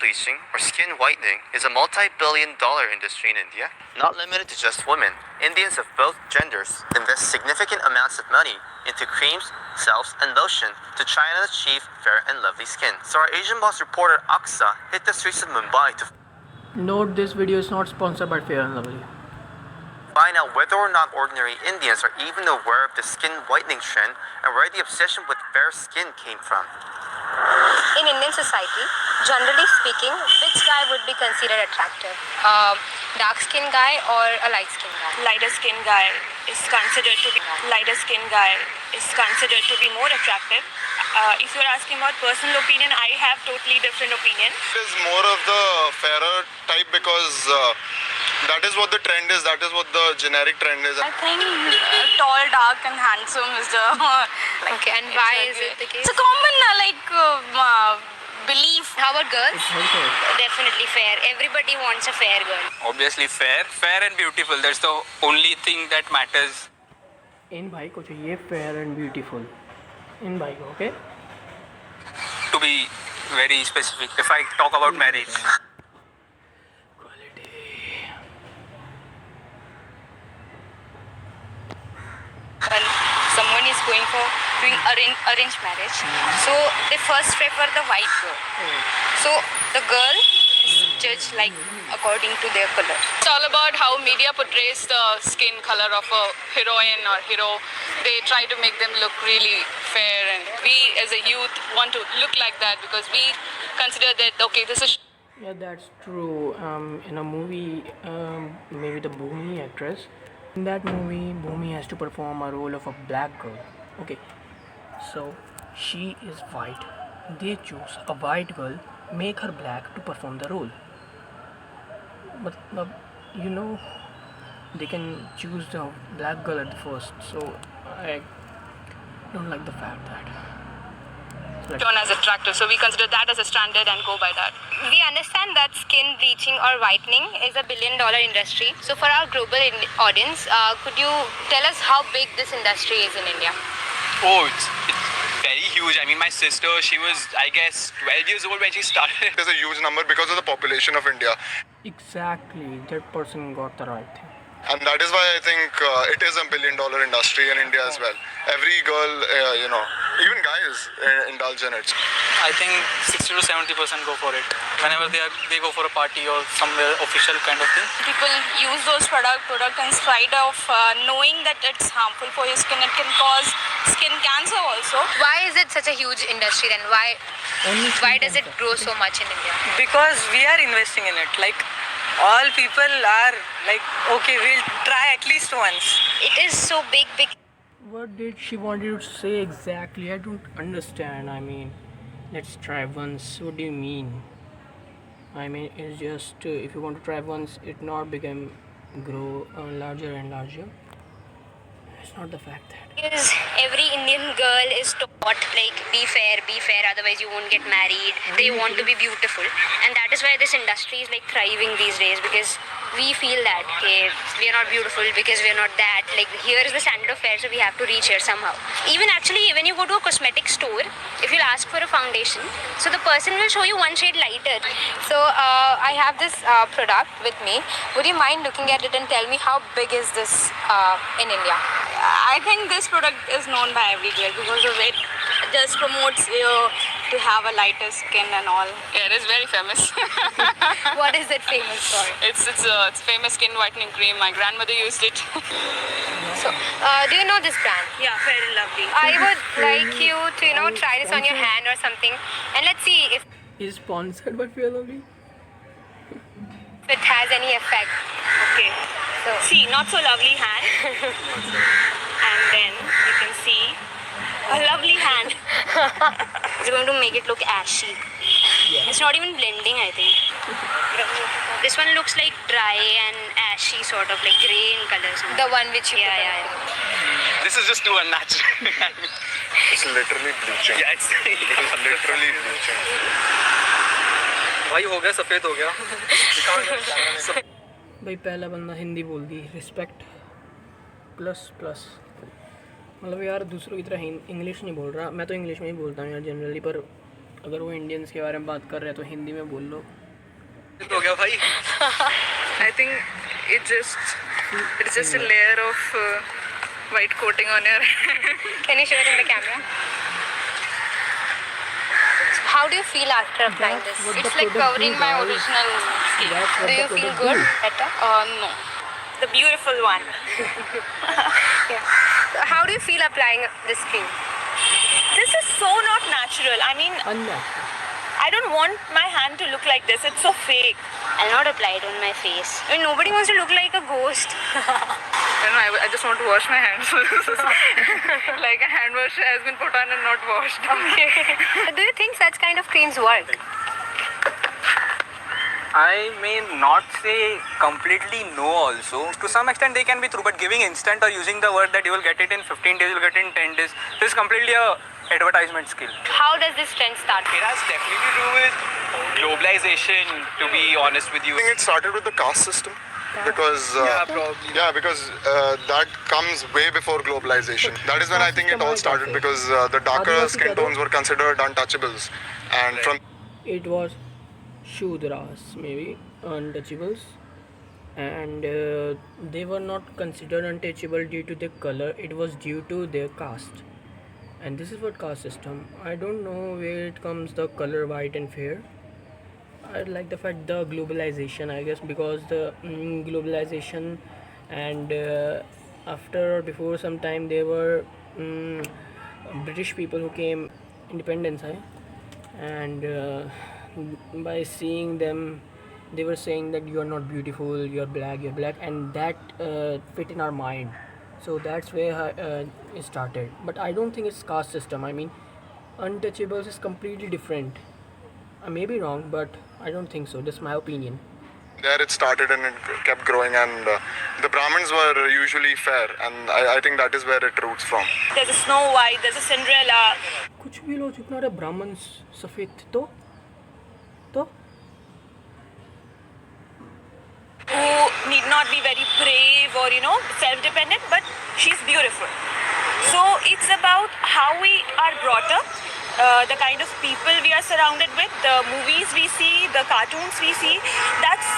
bleaching or skin whitening is a multi-billion-dollar industry in India, not limited to just women. Indians of both genders invest significant amounts of money into creams, salves, and lotion to try and achieve fair and lovely skin. So our Asian boss reporter Aksa hit the streets of Mumbai to Note this video is not sponsored by Fair and Lovely. find out whether or not ordinary Indians are even aware of the skin whitening trend and where the obsession with fair skin came from. In Indian society, generally speaking, which guy would be considered attractive? Dark skin guy or a light skin guy? Lighter skin guy is considered to be more attractive. If you're asking about personal opinion, I have totally different opinion. It is more of the fairer type because that is what the trend is, that is what the generic trend is. I think tall, dark and handsome is the Okay, and why is it the case? It's a common belief. How about girls? Definitely fair. Everybody wants a fair girl. Obviously fair and beautiful. That's the only thing that matters. इन भाई को चाहिए fair and beautiful. इन भाई को, okay? To be very specific, if I talk about marriage. When someone is going for doing arranged marriage, so they first prefer the white girl. So the girl is judged like according to their color. It's all about how media portrays the skin color of a heroine or hero. They try to make them look really fair, and we as a youth want to look like that because we consider that okay, this is. Yeah, that's true. In a movie, maybe the Bhumi actress, in that movie, Bhumi has to perform a role of a black girl. Okay, so she is white. They choose a white girl, make her black to perform the role. But you know, they can choose the black girl at the first. So I don't like the fact that. Shown as attractive, so we consider that as a standard and go by that. We understand that skin bleaching or whitening is a billion-dollar industry. So for our global audience, could you tell us how big this industry is in India? Oh, it's very huge. I mean, my sister, she was, I guess, 12 years old when she started. It is a huge number because of the population of India. Exactly, that person got the right thing. And that is why I think it is a billion-dollar industry in India as well. Every girl, even guys indulge in it. I think 60 to 70% go for it. Whenever they go for a party or somewhere official kind of thing. People use those product in spite of knowing that it's harmful for your skin. It can cause skin cancer also. Why is it such a huge industry then? Why does it grow so much in India? Because we are investing in it. Like all people are like, okay, we'll try at least once. It is so big. What did she want you to say exactly? I don't understand. I mean, let's try once. What do you mean? I mean, it's just if you want to try once, it not grow larger and larger. It's not the fact that. Because every Indian girl is taught like be fair, otherwise you won't get married. They want to be beautiful, and that is why this industry is like thriving these days because we feel that okay, we are not beautiful because we are not that. Like here is the standard of fair, so we have to reach here somehow. Even actually, when you go to a cosmetic store, if you'll ask for a foundation, so the person will show you one shade lighter. So I have this product with me. Would you mind looking at it and tell me how big is this in India? I think this product is known by every girl because of it just promotes you to have a lighter skin and all. Yeah, it is very famous. What is it famous for? It's famous skin whitening cream. My grandmother used it. So, do you know this brand? Yeah, very lovely. I would like you to try this on your hand or something, and let's see if Is sponsored by Fair Lovely? it has any effect. Okay. So, See, not so lovely hand. And then you can see a lovely hand. It's going to make it look ashy. Yeah. It's not even blending, I think. This one looks like dry and ashy, sort of like grey in color. the one which you put on. Yeah. This is just too unnatural. It's literally bleaching. Yeah, it's Literally bleaching. भाई हो गया सफेद हो गया. भाई पहला बंदा हिंदी बोल दी रिस्पेक्ट प्लस मतलब यार दूसरों की तरह इंग्लिश नहीं बोल रहा. मैं तो इंग्लिश में ही बोलता हूँ यार जनरली, पर अगर वो इंडियंस के बारे में बात कर रहे हैं तो हिंदी में बोल लो. हो गया भाई. I think it's just a layer of white coating on your head. Can you show it in the camera? So how do you feel after applying this? What It's the like product covering do, my guys. original skin. That's what Do the you feel product good? do. Better? No. The beautiful one. Yeah. So how do you feel applying this cream? This is so not natural. I mean, Unnatural. I don't want my hand to look like this. It's so fake. I'll not apply it on my face. I mean, nobody wants to look like a ghost. I don't know, I just want to wash my hands. Like a hand wash has been put on and not washed. Do you think such kind of creams work? I may not say completely no also. To some extent they can be true, but giving instant or using the word that you will get it in 15 days, you will get it in 10 days, this is completely a advertisement skill. How does this trend start? It has definitely to do with globalization, to be honest with you. I think it started with the caste system because Probably. because that comes way before globalization. That is when I think it all started because the darker skin tones were considered untouchables, and from It was Shudras, maybe untouchables, and they were not considered untouchable due to their color. It was due to their caste, and this is what caste system. I don't know where it comes the color white and fair. I like the fact the globalization, I guess, because the globalization and after or before some time there were British people who came independence, and by seeing them they were saying that you are not beautiful, you're black, and that fit in our mind. So that's where it started. But I don't think it's caste system. I mean, untouchables is completely different. I may be wrong, but I don't think so. That's my opinion. there it started and it kept growing, and the Brahmins were usually fair, and I think that is where it roots from. There's a Snow White, there's a Cinderella. कुछ भी लो, जितना रे ब्राह्मण सफेद थे तो Who need not be very brave or self-dependent, but she's beautiful. So it's about how we are brought up, the kind of people we are surrounded with, the movies we see, the cartoons we see. That's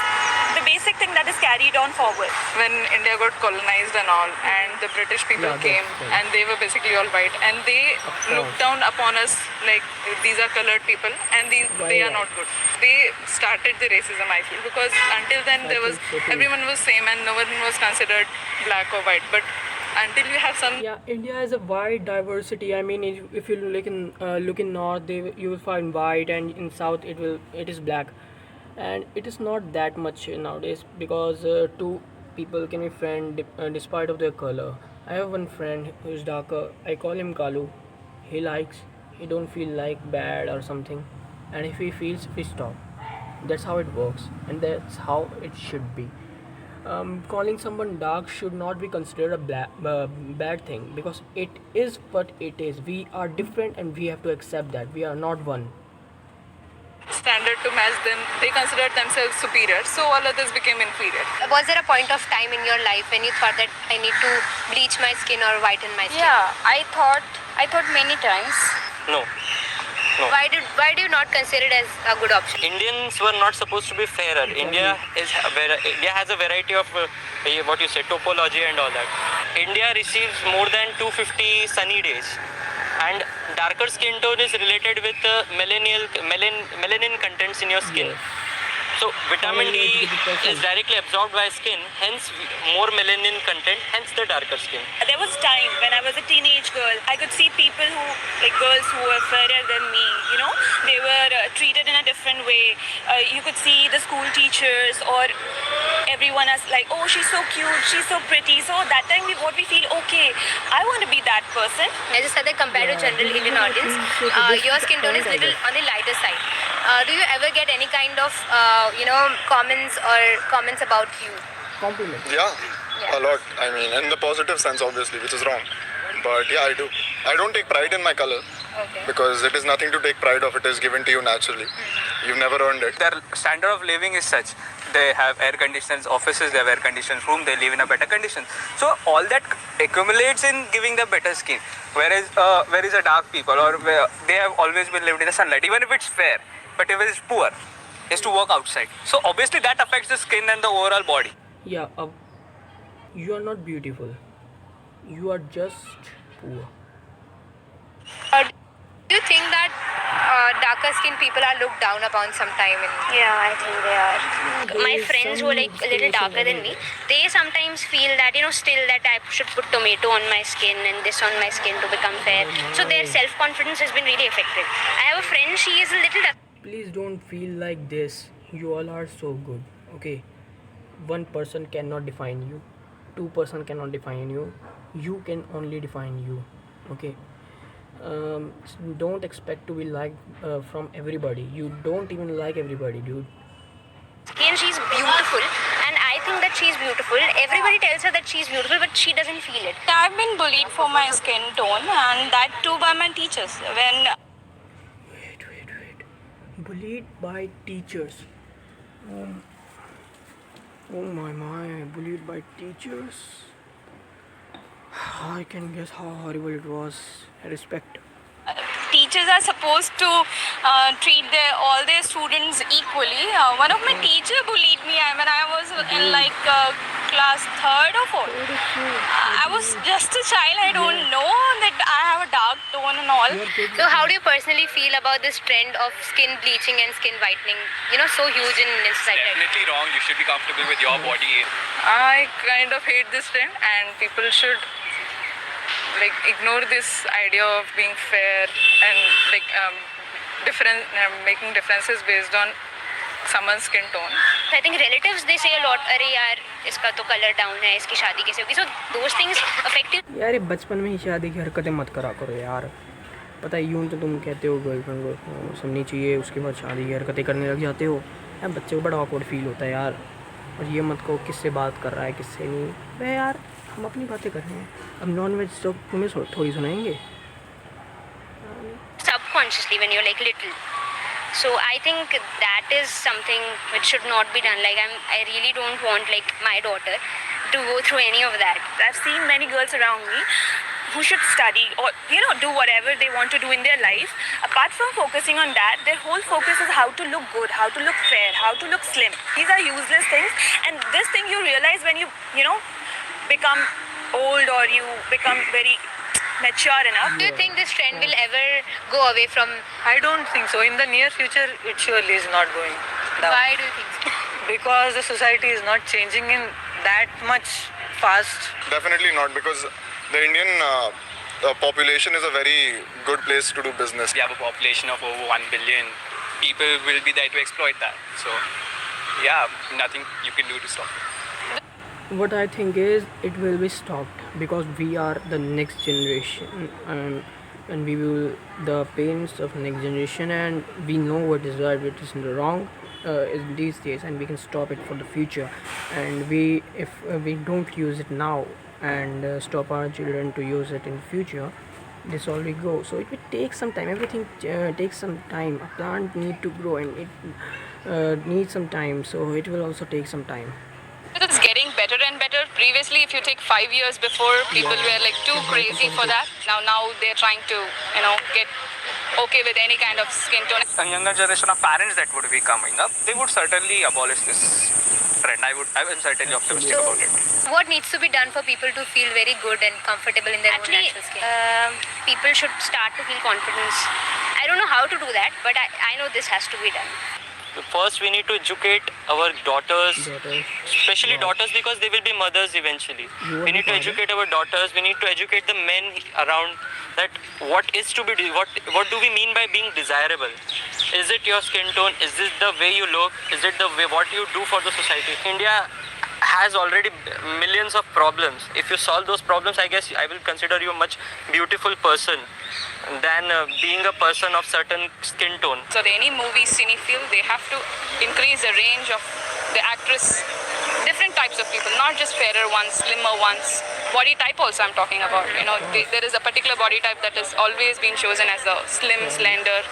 the basic thing that is carried on forward. When India got colonized and all, and the British people Yeah, that's came, right. and they were basically all white, and they looked down upon us like these are colored people, and they are not good. They started the racism, I feel, because until then there was think so too. everyone was same, and no one was considered black or white. But until you have some Yeah, India has a wide diversity. I mean, if you look in north, you will find white, and in south it is black, and it is not that much nowadays because two people can be friend despite of their color. I have one friend who is darker. I call him Kalu. He don't feel like bad or something, and if he feels, we stop. That's how it works, and that's how it should be. Calling someone dark should not be considered a bad thing, because it is what it is. We are different and we have to accept that we are not one. standard to match them, they considered themselves superior, so all others became inferior. Was there a point of time in your life when you thought that I need to bleach my skin or whiten my skin? Yeah, I thought many times. No. Why do you not consider it as a good option? Indians were not supposed to be fairer. India has a variety of what you say topology and all that. India receives more than 250 sunny days, and darker skin tone is related with melanin contents in your skin. So vitamin D is directly absorbed by skin, hence more melanin content, hence the darker skin. There was time when I was a teenage girl, I could see people girls who were fairer than me, they were treated in a different way. You could see the school teachers or everyone as like, oh, she's so cute, she's so pretty. So that time what we feel, okay, I want to be that person. As you said, that compared to general Indian audience, your skin tone is little on the lighter side. Do you ever get any kind of comments about you? Compliments. Yeah, a lot. I mean, in the positive sense, obviously, which is wrong. But yeah, I do. I don't take pride in my color because it is nothing to take pride of. It is given to you naturally. You've never earned it. Their standard of living is such. they have air conditioned offices, they have air conditioned room, they live in a better condition. So all that accumulates in giving the better skin. Whereas where is a dark people, or where they have always been lived in the sunlight, even if it's fair, but if it's poor, is to work outside. So obviously that affects the skin and the overall body. Yeah, you are not beautiful. You are just poor. Do you think that darker skinned people are looked down upon sometime? Yeah, I think they are. My There's friends who are like a little some darker than me, they sometimes feel that, still that I should put tomato on my skin and this on my skin to become fair. So their self-confidence has been really affected. I have a friend, she is a little Please don't feel like this. You all are so good. Okay. One person cannot define you. Two person cannot define you. You can only define you. Okay. Don't expect to be liked from everybody. You don't even like everybody, dude. skin, she's beautiful, and I think that she's beautiful. Everybody tells her that she's beautiful, but she doesn't feel it. I've been bullied for my skin tone, and that too by my teachers. When Wait. Bullied by teachers. Oh my. Bullied by teachers. I can guess how horrible it was. Respect. teachers are supposed to treat all their students equally. One of my teacher bullied me when I was in class 3rd or 4th. I was just a child. I don't know that I have a dark tone and all. So how do you personally feel about this trend of skin bleaching and skin whitening? So huge in society. Definitely wrong. You should be comfortable with your body. I kind of hate this trend, and people should ignore this idea of being fair and making differences based on someone's skin tone. I think relatives, they say a lot, अरे यार इसका तो color down है, इसकी शादी कैसे होगी? So those things affect you. यार ये बचपन में ही शादी की हरकतें मत करा करो यार. पता है यूं तो तुम कहते हो गर्लफ्रेंड को सुननी चाहिए, उसके बाद शादी की हरकतें करने लग जाते हो. यार बच्चे को बड़ा awkward फील होता है यार. और ये मत कहो किससे बात कर रहा है किससे नहीं. अरे यार हम अपनी बातें कर रहे हैं. अब नॉन वेज तो तुम्हें थोड़ी सुनाएंगे. Subconsciously when you're little. So I think that is something which should not be done. I really don't want my daughter to go through any of that. I've seen many girls around me who should study or do whatever they want to do in their life. Apart from focusing on that, their whole focus is how to look good, how to look fair, how to look slim. These are useless things, and this thing you realize when you become old or you become very mature enough. Do you think this trend will ever go away from? I don't think so. In the near future, it surely is not going down. Why do you think so? Because the society is not changing in that much fast. Definitely not, because the Indian population is a very good place to do business. We have a population of over 1 billion. People will be there to exploit that. So, yeah, nothing you can do to stop it. What I think is it will be stopped because we are the next generation, and we will the parents of next generation, and we know what is right, what is wrong in these days, and we can stop it for the future. And if we don't use it now and stop our children to use it in the future, this all we go. So it will take some time. Everything takes some time. A plant need to grow, and it needs some time. So it will also take some time. It's getting better and better. Previously, if you take 5 years before, people were too crazy for that. Now they're trying to, get okay with any kind of skin tone. A younger generation of parents that would be coming up, they would certainly abolish this trend. I am certainly optimistic about it. What needs to be done for people to feel very good and comfortable in their own natural skin? People should start to feel confidence. I don't know how to do that, but I know this has to be done. First, we need to educate our daughters, especially daughters, because they will be mothers eventually. We need to educate our daughters. We need to educate the men around that what is to be what do we mean by being desirable? Is it your skin tone? Is this the way you look? Is it the way what you do for the society? India has already millions of problems. If you solve those problems, I guess I will consider you a much beautiful person than being a person of certain skin tone. So any movie, cinephile, they have to increase the range of the actress, different types of people, not just fairer ones, slimmer ones. Body type also I'm talking about. There is a particular body type that has always been chosen as the slim, slender.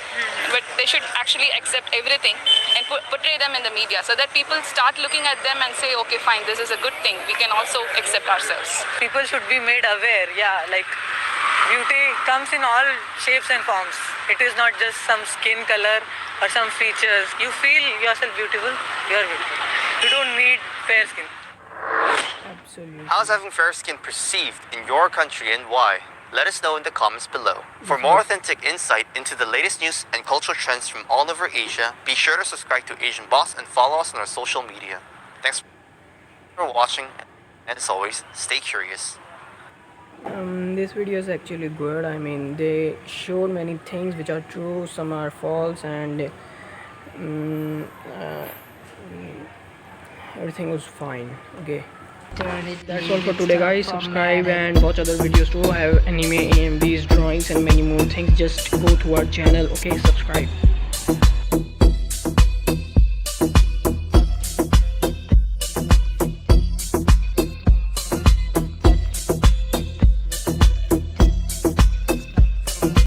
But they should actually accept everything and portray them in the media so that people start looking at them and say, okay, fine, this is a good thing. We can also accept ourselves. People should be made aware, yeah, like beauty comes in all shapes and forms. It is not just some skin color or some features. You feel yourself beautiful, you are beautiful. You don't need fair skin. Absolutely. How's having fair skin perceived in your country and why? Let us know in the comments below. For more authentic insight into the latest news and cultural trends from all over Asia, be sure to subscribe to Asian Boss and follow us on our social media. Thanks for watching, and as always, stay curious. This video is actually good. I mean, they showed many things which are true, some are false, and everything was fine. Okay, that's all for today, guys. Subscribe and watch other videos too. I have anime, AMVs, drawings, and many more things. Just go to our channel. Okay, subscribe.